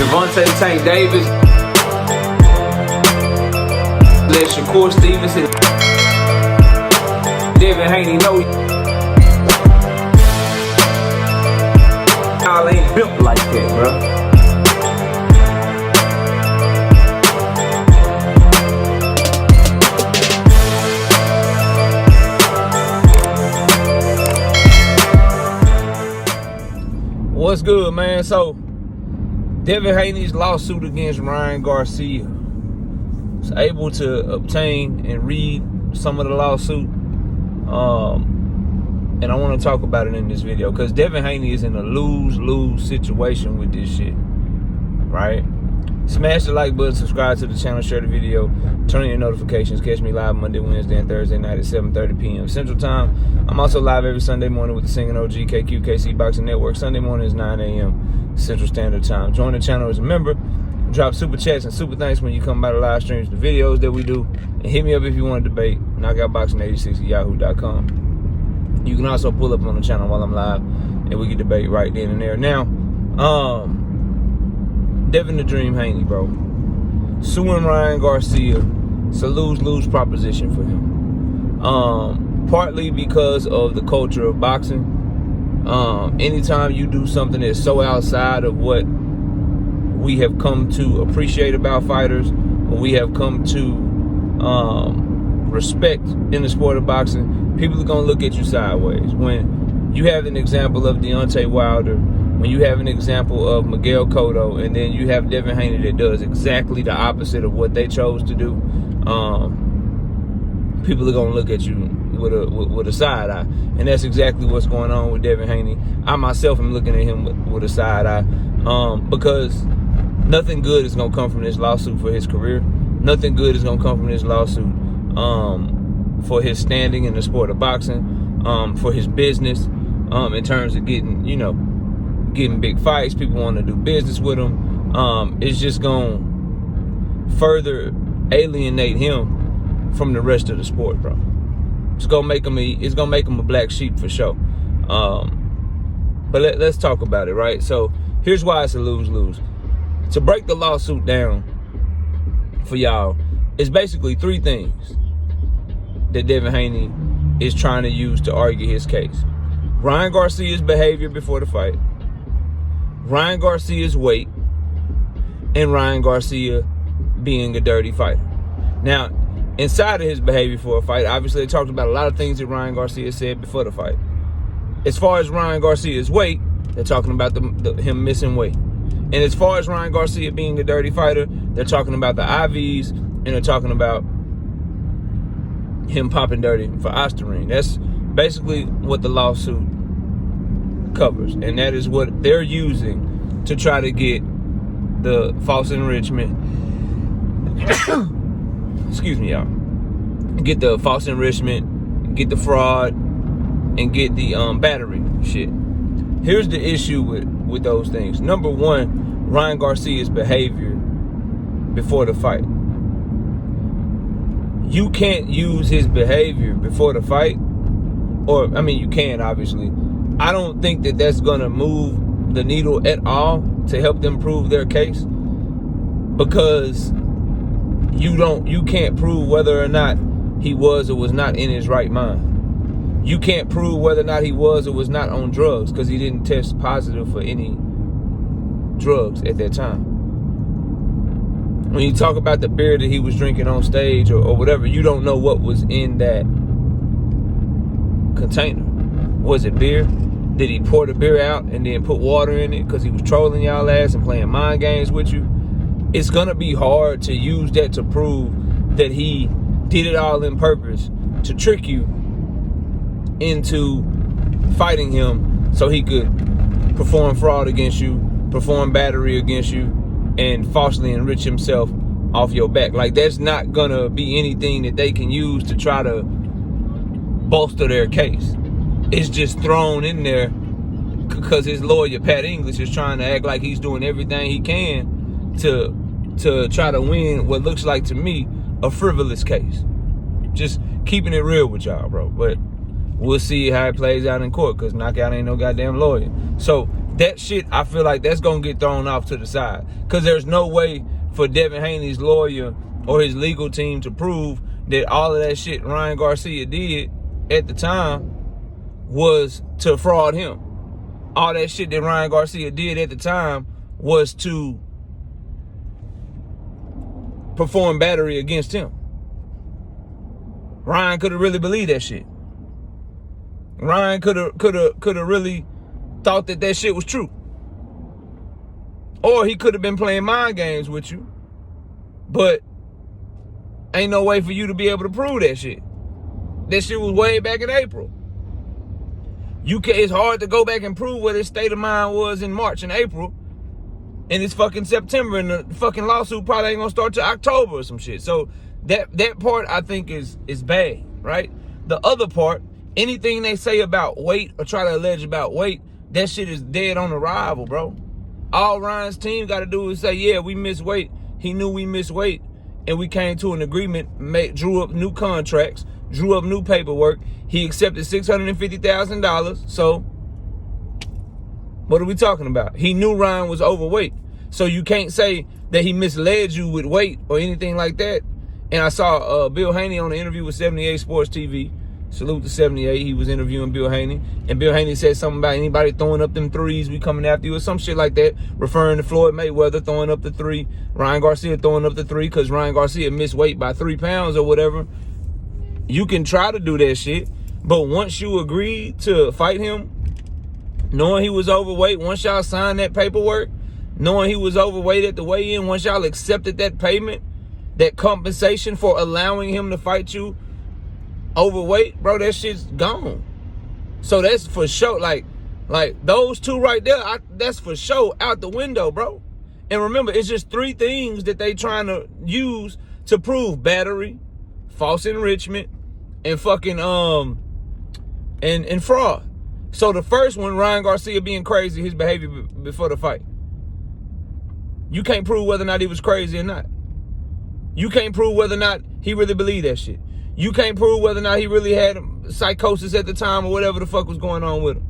Devontae Tank Davis. Let Shakur Stevenson. Devin Haney know y'all ain't built like that, bro. What's good, man? So, Devin Haney's lawsuit against Ryan Garcia was able to obtain and read some of the lawsuit. And I want to talk about it in this video because Devin Haney is in a lose-lose situation with this shit, right? Smash the like button, subscribe to the channel, share the video, turn on your notifications. Catch me live Monday, Wednesday, and Thursday night at 7:30 p.m. Central Time. I'm also live every Sunday morning with the Singing OG KQ KC Boxing Network. Sunday morning is 9 a.m. Central Standard Time. Join the channel as a member. Drop super chats and super thanks when you come by the live streams, the videos that we do. And hit me up if you want to debate. Knockoutboxing86 at yahoo.com. You can also pull up on the channel while I'm live and we can debate right then and there. Now, Devin the Dream Haney, bro. Suing Ryan Garcia. It's a lose-lose proposition for him. Partly because of the culture of boxing. Anytime you do something that's so outside of what we have come to appreciate about fighters, or we have come to respect in the sport of boxing, people are going to look at you sideways. When you have an example of Deontay Wilder, when you have an example of Miguel Cotto, and then you have Devin Haney that does exactly the opposite of what they chose to do, people are going to look at you with a side eye. And that's exactly what's going on with Devin Haney. I myself am looking at him with a side eye because nothing good is going to come from this lawsuit for his career. Nothing good is going to come from this lawsuit for his standing in the sport of boxing, for his business, in terms of getting big fights. People want to do business with him. It's just going to further alienate him from the rest of the sport, bro. It's gonna make him a black sheep for sure. But let's talk about it, right? So here's why it's a lose-lose. To break the lawsuit down for y'all, it's basically three things that Devin Haney is trying to use to argue his case. Ryan Garcia's behavior before the fight, Ryan Garcia's weight, and Ryan Garcia being a dirty fighter. Now, inside of his behavior for a fight, obviously they talked about a lot of things that Ryan Garcia said before the fight. As far as Ryan Garcia's weight, they're talking about him missing weight. And as far as Ryan Garcia being a dirty fighter, they're talking about the IVs, and they're talking about him popping dirty for Ostarine. That's basically what the lawsuit covers. And that is what they're using to try to get the false enrichment. Excuse me, y'all. Get the false enrichment, get the fraud, and get the battery shit. Here's the issue with those things. Number one, Ryan Garcia's behavior before the fight. You can't use his behavior before the fight, or, I mean, you can, obviously. I don't think that that's gonna move the needle at all to help them prove their case, because you can't prove whether or not he was or was not in his right mind. You can't prove whether or not he was or was not on drugs because he didn't test positive for any drugs at that time. When you talk about the beer that he was drinking on stage or whatever, you don't know what was in that container. Was it beer? Did he pour the beer out and then put water in it because he was trolling y'all ass and playing mind games with you? It's gonna be hard to use that to prove that he did it all in purpose to trick you into fighting him so he could perform fraud against you, perform battery against you, and falsely enrich himself off your back. Like, that's not gonna be anything that they can use to try to bolster their case. It's just thrown in there because his lawyer, Pat English, is trying to act like he's doing everything he can to try to win what looks like to me a frivolous case. Just keeping it real with y'all, bro. But we'll see how it plays out in court because Knockout ain't no goddamn lawyer. So that shit, I feel like that's going to get thrown off to the side. Because there's no way for Devin Haney's lawyer or his legal team to prove that all of that shit Ryan Garcia did at the time was to fraud him. All that shit that Ryan Garcia did at the time was to perform battery against him. Ryan could have really believed that shit. Ryan could have really thought that shit was true. Or he could have been playing mind games with you. But ain't no way for you to be able to prove that shit. That shit was way back in April. It's hard to go back and prove what his state of mind was in March and April. And it's fucking September, and the fucking lawsuit probably ain't gonna start till October or some shit. So that part I think is bad, right? The other part, anything they say about weight or try to allege about weight, that shit is dead on arrival, bro. All Ryan's team got to do is say, yeah, we missed weight. He knew we missed weight, and we came to an agreement, drew up new contracts, drew up new paperwork. He accepted $650,000. So what are we talking about? He knew Ryan was overweight. So you can't say that he misled you with weight or anything like that. And I saw Bill Haney on the interview with 78 Sports TV. Salute to 78. He was interviewing Bill Haney. And Bill Haney said something about anybody throwing up them threes, we coming after you, or some shit like that, referring to Floyd Mayweather throwing up the three, Ryan Garcia throwing up the three because Ryan Garcia missed weight by 3 pounds or whatever. You can try to do that shit, but once you agree to fight him, knowing he was overweight, once y'all signed that paperwork, knowing he was overweight at the weigh-in, once y'all accepted that payment, that compensation for allowing him to fight you overweight, bro, that shit's gone. So that's for sure. Like those two right there, that's for sure out the window, bro. And remember, it's just 3 things that they trying to use to prove battery, false enrichment, and fucking and fraud. So the first one, Ryan Garcia being crazy, his behavior before the fight. You can't prove whether or not he was crazy or not. You can't prove whether or not he really believed that shit. You can't prove whether or not he really had psychosis at the time or whatever the fuck was going on with him.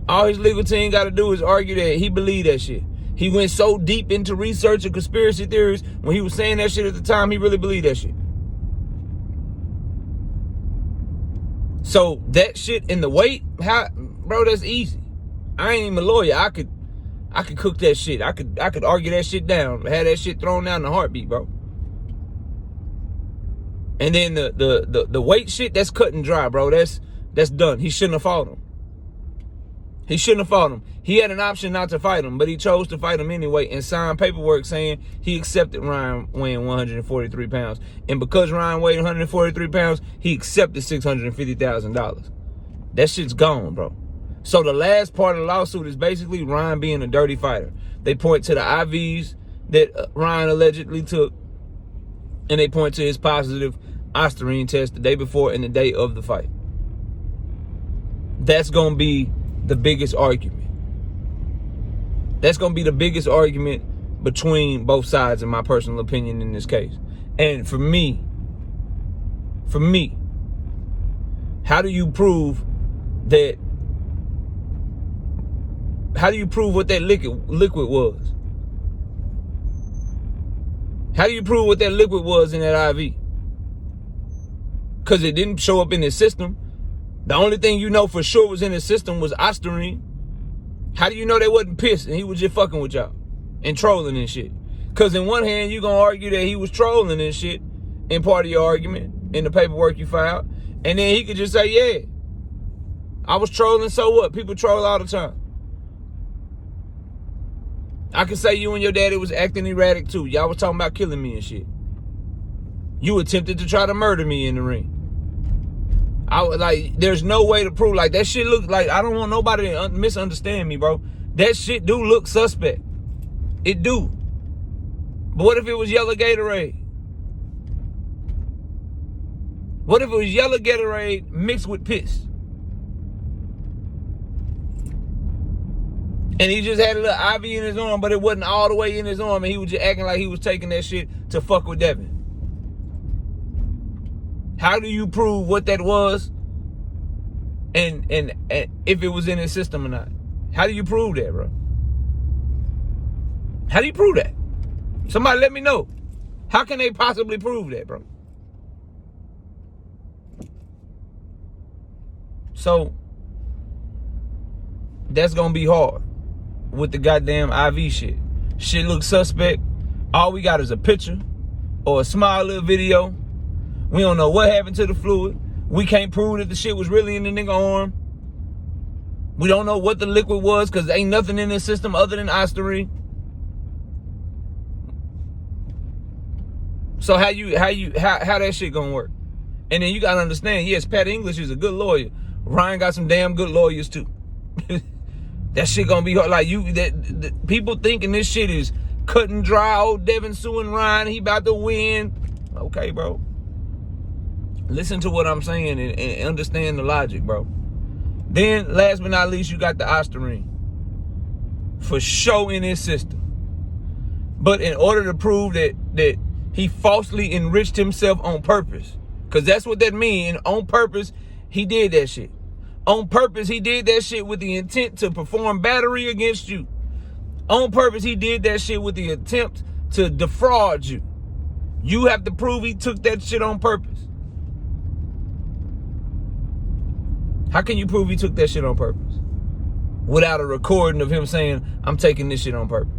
All his legal team got to do is argue that he believed that shit. He went so deep into research and conspiracy theories when he was saying that shit at the time, he really believed that shit. So that shit in the weight, bro, that's easy. I ain't even a lawyer. I could cook that shit. I could argue that shit down, have that shit thrown down in a heartbeat, bro. And then the weight shit, that's cut and dry, bro. That's done. He shouldn't have fought him. He shouldn't have fought him. He had an option not to fight him, but he chose to fight him anyway and signed paperwork saying he accepted Ryan weighing 143 pounds. And because Ryan weighed 143 pounds, he accepted $650,000. That shit's gone, bro. So the last part of the lawsuit is basically Ryan being a dirty fighter. They point to the IVs that Ryan allegedly took, and they point to his positive Ostarine test the day before and the day of the fight. That's going to be the biggest argument. That's going to be the biggest argument between both sides, in my personal opinion, in this case. And for me, how do you prove that? How do you prove what that liquid was? How do you prove what that liquid was in that IV? Because it didn't show up in his system. The only thing you know for sure was in his system was Ostarine. How do you know they wasn't pissed and he was just fucking with y'all and trolling and shit? Because in one hand, you're going to argue that he was trolling and shit in part of your argument in the paperwork you filed. And then he could just say, yeah, I was trolling, so what? People troll all the time. I could say you and your daddy was acting erratic too. Y'all was talking about killing me and shit. You attempted to try to murder me in the ring. I was like, there's no way to prove. Like, that shit looks like, I don't want nobody to misunderstand me, bro. That shit do look suspect. It do. But what if it was yellow Gatorade? What if it was yellow Gatorade mixed with piss? And he just had a little IV in his arm, but it wasn't all the way in his arm, and he was just acting like he was taking that shit to fuck with Devin. How do you prove what that was and if it was in his system or not? How do you prove that, bro? How do you prove that? Somebody let me know. How can they possibly prove that, bro? So, that's going to be hard with the goddamn IV shit. Shit looks suspect. All we got is a picture or a small little video. We don't know what happened to the fluid. We can't prove that the shit was really in the nigga arm. We don't know what the liquid was because ain't nothing in this system other than Osterine. So how that shit gonna work? And then you gotta understand, yes, Pat English is a good lawyer. Ryan got some damn good lawyers too. That shit gonna be hard. Like people thinking this shit is cut and dry. Old Devin suing Ryan, he about to win. Okay, bro. Listen to what I'm saying and understand the logic, bro. Then, last but not least, you got the Osterine. For sure in his system. But in order to prove that he falsely enriched himself on purpose, because that's what that means. And on purpose, he did that shit. On purpose, he did that shit with the intent to perform battery against you. On purpose, he did that shit with the attempt to defraud you. You have to prove he took that shit on purpose. How can you prove he took that shit on purpose? Without a recording of him saying, I'm taking this shit on purpose.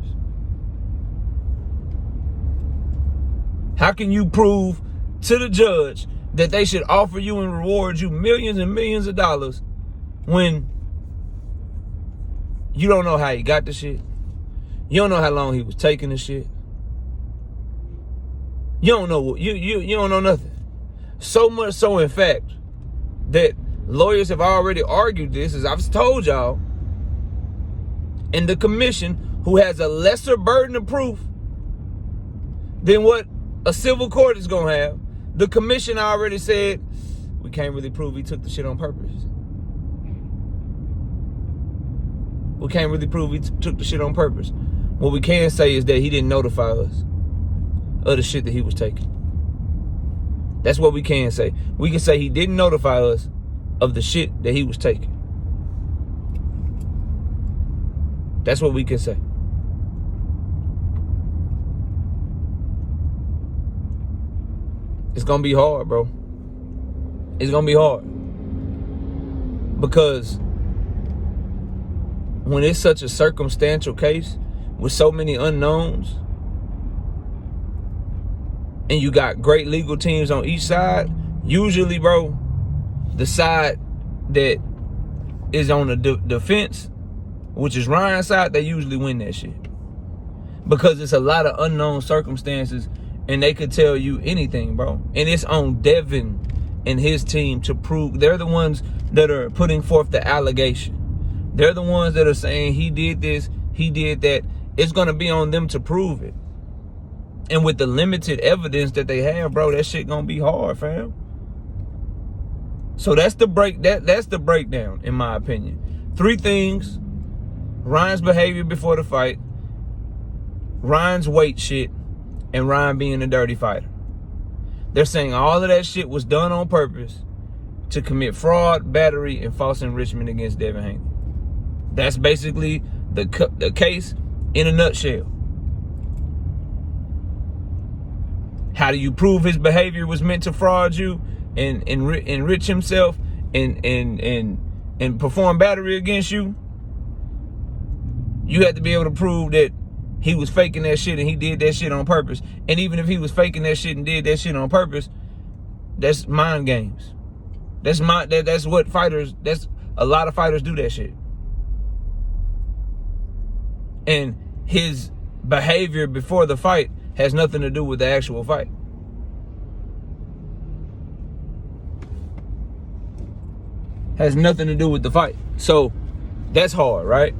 How can you prove to the judge that they should offer you and reward you millions and millions of dollars when you don't know how he got the shit? You don't know how long he was taking the shit. You don't know you don't know nothing. So much so, in fact, that lawyers have already argued this, as I've told y'all, and the commission, who has a lesser burden of proof than what a civil court is going to have, the commission already said, we can't really prove he took the shit on purpose. We can't really prove he took the shit on purpose. What we can say is that he didn't notify us of the shit that he was taking. That's what we can say. We can say he didn't notify us of the shit that he was taking. That's what we can say. It's gonna be hard, bro. It's gonna be hard. Because when it's such a circumstantial case with so many unknowns, and you got great legal teams on each side, usually, bro, the side that is on the defense, which is Ryan's side, they usually win that shit. Because it's a lot of unknown circumstances, and they could tell you anything, bro. And it's on Devin and his team to prove. They're the ones that are putting forth the allegation. They're the ones that are saying he did this, he did that. It's going to be on them to prove it. And with the limited evidence that they have, bro, that shit going to be hard, fam. So that's the breakdown, in my opinion. 3 things: Ryan's behavior before the fight, Ryan's weight shit, and Ryan being a dirty fighter. They're saying all of that shit was done on purpose to commit fraud, battery, and false enrichment against Devin Haney. That's basically the case in a nutshell. How do you prove his behavior was meant to fraud you and enrich himself and perform battery against you? You have to be able to prove that he was faking that shit and he did that shit on purpose. And even if he was faking that shit and did that shit on purpose, that's mind games. That's what fighters, that's a lot of fighters do that shit. And his behavior before the fight has nothing to do with the actual fight. Has nothing to do with the fight. So that's hard, right?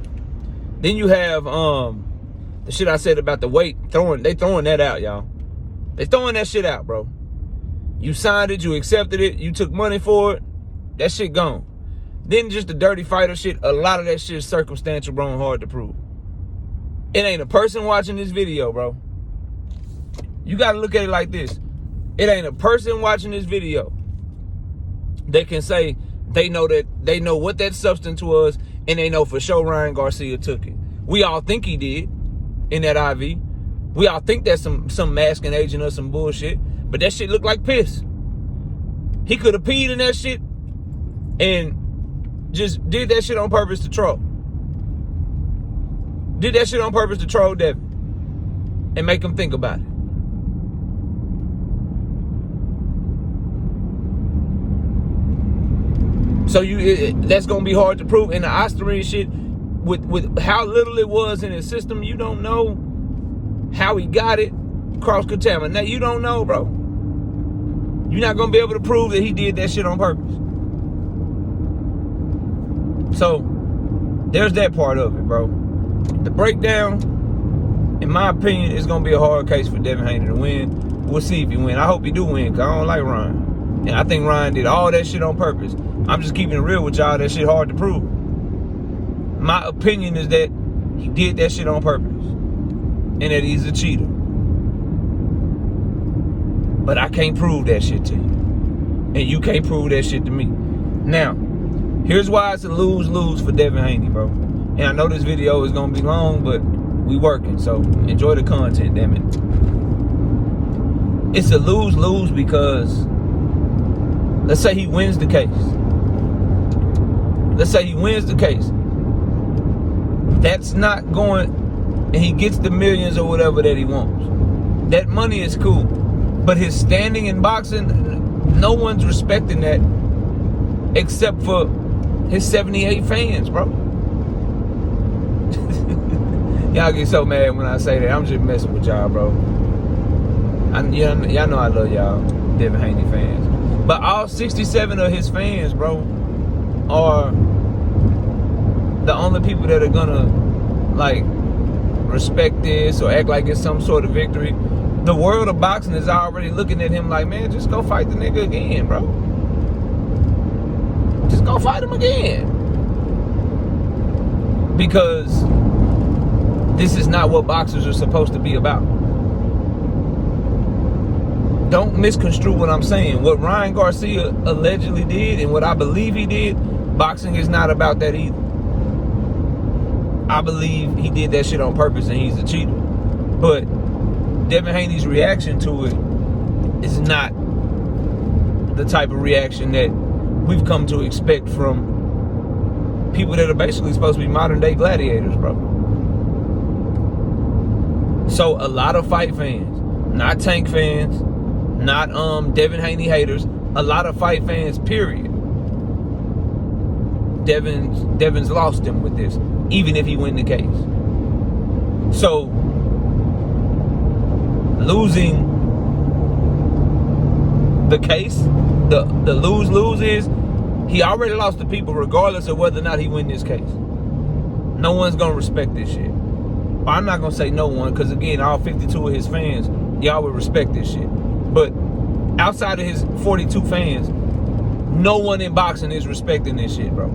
Then you have the shit I said about the weight. They throwing that out, y'all. They throwing that shit out, bro. You signed it, you accepted it, you took money for it. That shit gone. Then just the dirty fighter shit. A lot of that shit is circumstantial, bro, and hard to prove. It ain't a person watching this video, bro. You gotta look at it like this. It ain't a person watching this video that can say they know what that substance was and they know for sure Ryan Garcia took it. We all think he did in that IV. We all think that's some masking agent or some bullshit, but that shit looked like piss. He could have peed in that shit and just did that shit on purpose to troll. Did that shit on purpose to troll Devin and make him think about it. So that's gonna be hard to prove. And the Osterine shit, with how little it was in his system, you don't know how he got it cross-contaminated. You don't know, bro. You're not gonna be able to prove that he did that shit on purpose. So there's that part of it, bro. The breakdown, in my opinion, is gonna be a hard case for Devin Haney to win. We'll see if he win. I hope he do win, because I don't like Ryan. And I think Ryan did all that shit on purpose. I'm just keeping it real with y'all. That shit hard to prove. My opinion is that he did that shit on purpose, and that he's a cheater. But I can't prove that shit to you, and you can't prove that shit to me. Now, here's why it's a lose-lose for Devin Haney, bro. And I know this video is gonna be long, but we working, so enjoy the content, damn it. It's a lose-lose because let's say he wins the case. Let's say he wins the case. That's not going, and he gets the millions or whatever that he wants. That money is cool. But his standing in boxing, no one's respecting that except for his 78 fans, bro. Y'all get so mad when I say that. I'm just messing with y'all, bro. Y'all know I love y'all, Devin Haney fans. But all 67 of his fans, bro, are the only people that are gonna, like, respect this or act like it's some sort of victory. The world of boxing is already looking at him like, man, just go fight the nigga again, bro. Just go fight him again. Because this is not what boxers are supposed to be about. Don't misconstrue what I'm saying. What Ryan Garcia allegedly did and what I believe he did, boxing is not about that either. I believe he did that shit on purpose and he's a cheater. But Devin Haney's reaction to it is not the type of reaction that we've come to expect from people that are basically supposed to be modern day gladiators, bro. So a lot of fight fans, not Tank fans, not Devin Haney haters, a lot of fight fans, period. Devin's lost him with this, even if he win the case. So losing the case, the lose-lose is he already lost the people regardless of whether or not he win this case. No one's gonna respect this shit. Well, I'm not gonna say no one, because again, all 52 of his fans, y'all would respect this shit. But outside of his 42 fans, no one in boxing is respecting this shit, bro.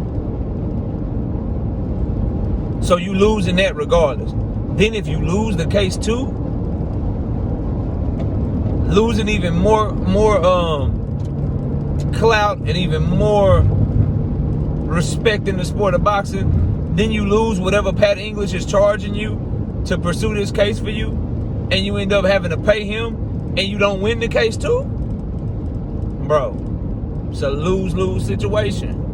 So you lose in that regardless. Then if you lose the case too, losing even more clout and even more respect in the sport of boxing, then you lose whatever Pat English is charging you to pursue this case for you, and you end up having to pay him, and you don't win the case too, bro. It's a lose-lose situation.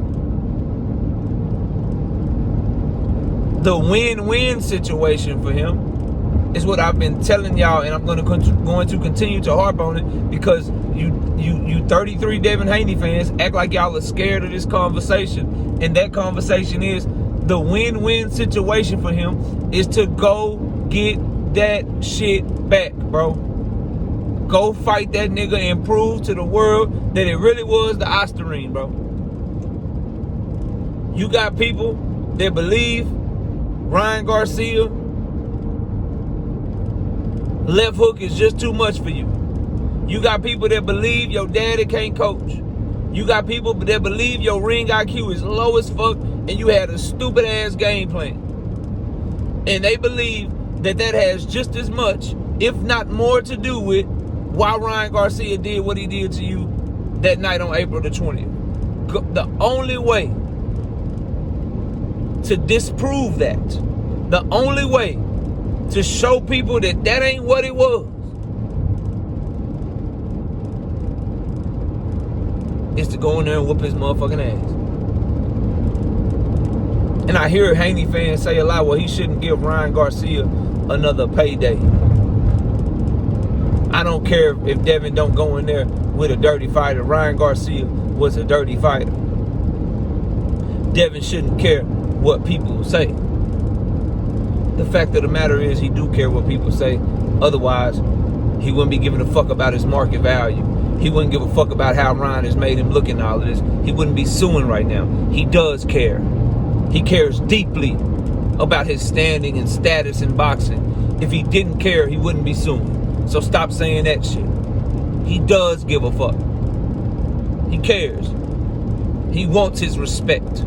The win-win situation for him is what I've been telling y'all, and I'm going to continue to harp on it, because you 33 Devin Haney fans act like y'all are scared of this conversation, and that conversation is the win-win situation for him is to go get that shit back, bro. Go fight that nigga and prove to the world that it really was the Osterine, bro. You got people that believe Ryan Garcia left hook is just too much for you. You got people that believe your daddy can't coach. You got people that believe your ring IQ is low as fuck and you had a stupid ass game plan. And they believe that has just as much, if not more, to do with why Ryan Garcia did what he did to you that night on April the 20th. The only way to disprove that. The only way to show people that that ain't what it was is to go in there and whoop his motherfucking ass. And I hear Haney fans say a lot, well, he shouldn't give Ryan Garcia another payday. I don't care if Devin don't go in there with a dirty fighter. Ryan Garcia was a dirty fighter. Devin shouldn't care what people say. The fact of the matter is he do care what people say. Otherwise, he wouldn't be giving a fuck about his market value. He wouldn't give a fuck about how Ryan has made him look in all of this. He wouldn't be suing right now. He does care. He cares deeply about his standing and status in boxing. If he didn't care, he wouldn't be suing. So stop saying that shit. He does give a fuck. He cares. He wants his respect.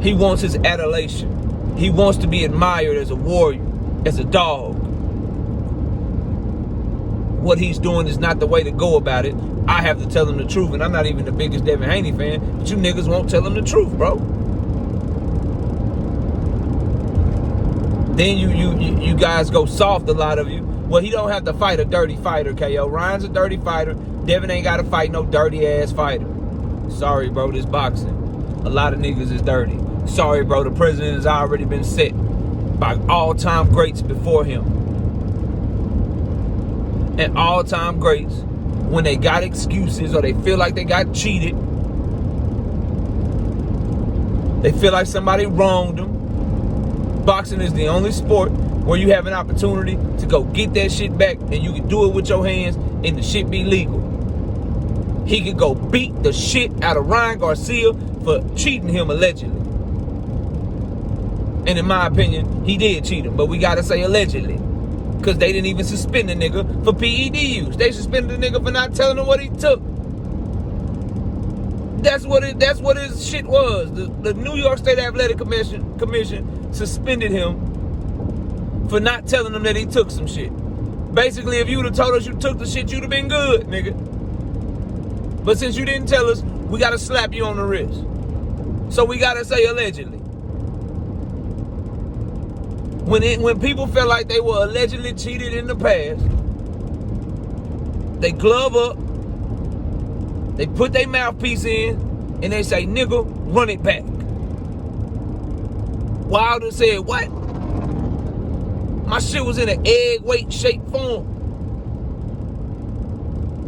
He wants his adulation. He wants to be admired as a warrior, as a dog. What he's doing is not the way to go about it. I have to tell him the truth, and I'm not even the biggest Devin Haney fan, but you niggas won't tell him the truth, bro. Then you guys go soft, a lot of you. Well, he don't have to fight a dirty fighter, KO. Ryan's a dirty fighter. Devin ain't got to fight no dirty-ass fighter. Sorry, bro, this boxing. A lot of niggas is dirty. Sorry, bro, the president has already been set by all-time greats before him. And all-time greats, when they got excuses or they feel like they got cheated, they feel like somebody wronged them. Boxing is the only sport where you have an opportunity to go get that shit back, and you can do it with your hands and the shit be legal. He could go beat the shit out of Ryan Garcia for cheating him allegedly. And in my opinion, he did cheat him, but we gotta say allegedly. Because they didn't even suspend the nigga for PED use. They suspended the nigga for not telling him what he took. That's what his shit was. The New York State Athletic Commission suspended him for not telling him that he took some shit. Basically, if you would have told us you took the shit, you'd have been good, nigga. But since you didn't tell us, we gotta slap you on the wrist. So we gotta say allegedly. When people felt like they were allegedly cheated in the past, they glove up, they put their mouthpiece in, and they say, nigga, run it back. Wilder said, what? My shit was in an egg weight shaped form.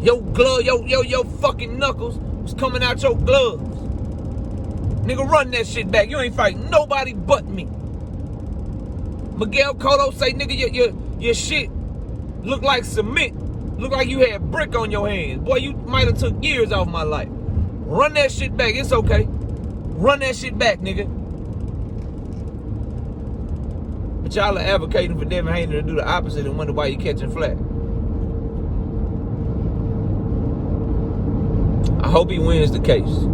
Your glove, your fucking knuckles was coming out your gloves. Nigga, run that shit back. You ain't fighting nobody but me. Miguel Cotto say, nigga, your shit look like cement. Look like you had brick on your hands. Boy, you might have took years off my life. Run that shit back. It's okay. Run that shit back, nigga. But y'all are advocating for Devin Haney to do the opposite and wonder why you catching flack. I hope he wins the case.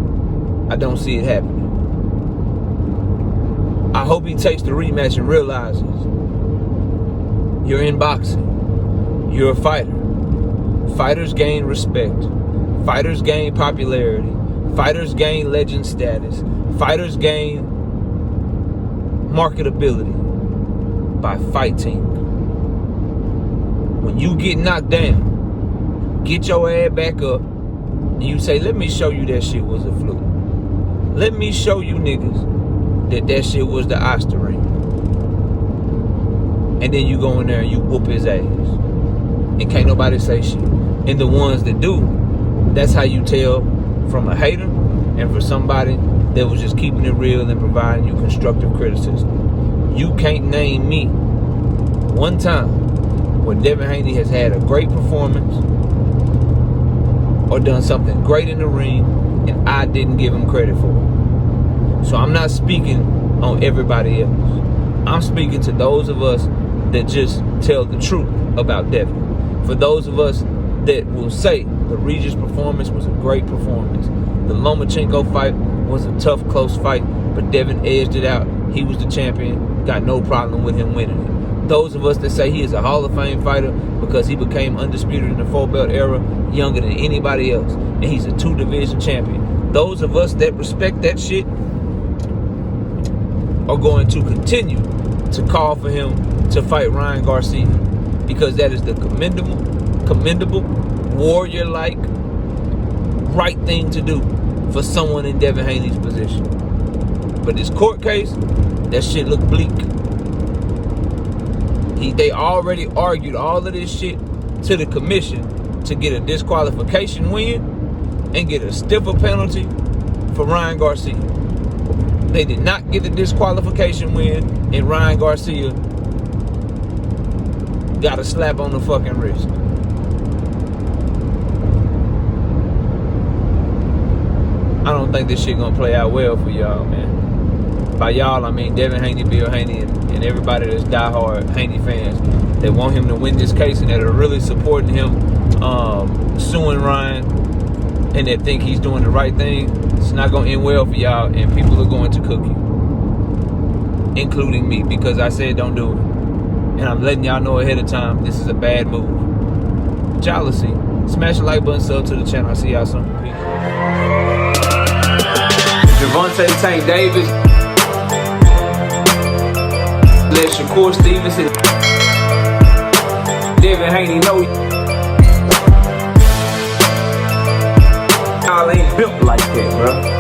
I don't see it happening. I hope he takes the rematch and realizes you're in boxing. You're a fighter. Fighters gain respect. Fighters gain popularity. Fighters gain legend status. Fighters gain marketability by fighting. When you get knocked down, get your ass back up, and you say, let me show you that shit was a fluke. Let me show you niggas that shit was the oyster ring. And then you go in there and you whoop his ass. And can't nobody say shit. And the ones that do, that's how you tell from a hater and for somebody that was just keeping it real and providing you constructive criticism. You can't name me one time where Devin Haney has had a great performance or done something great in the ring and I didn't give him credit for it. So I'm not speaking on everybody else. I'm speaking to those of us that just tell the truth about Devin. For those of us that will say the Regis performance was a great performance. The Lomachenko fight was a tough, close fight, but Devin edged it out. He was the champion. Got no problem with him winning it. Those of us that say he is a Hall of Fame fighter because he became undisputed in the 4-belt era, younger than anybody else, and he's a 2-division champion. Those of us that respect that shit, are going to continue to call for him to fight Ryan Garcia, because that is the commendable, warrior-like, right thing to do for someone in Devin Haney's position. But this court case, that shit look bleak. They already argued all of this shit to the commission to get a disqualification win and get a stiffer penalty for Ryan Garcia. They did not get the disqualification win, and Ryan Garcia got a slap on the fucking wrist. I don't think this shit gonna play out well for y'all, man. By y'all, I mean Devin Haney, Bill Haney, and everybody that's diehard Haney fans. They want him to win this case and that are really supporting him suing Ryan, and that think he's doing the right thing. It's not gonna end well for y'all, and people are going to cook you, including me, because I said don't do it. And I'm letting y'all know ahead of time, this is a bad move. But y'all will see. Smash the like button, sub to the channel. I'll see y'all soon. Peace. Javante Tank Davis. Let Shakur Stevenson. Devin Haney know y'all ain't built like that, bro.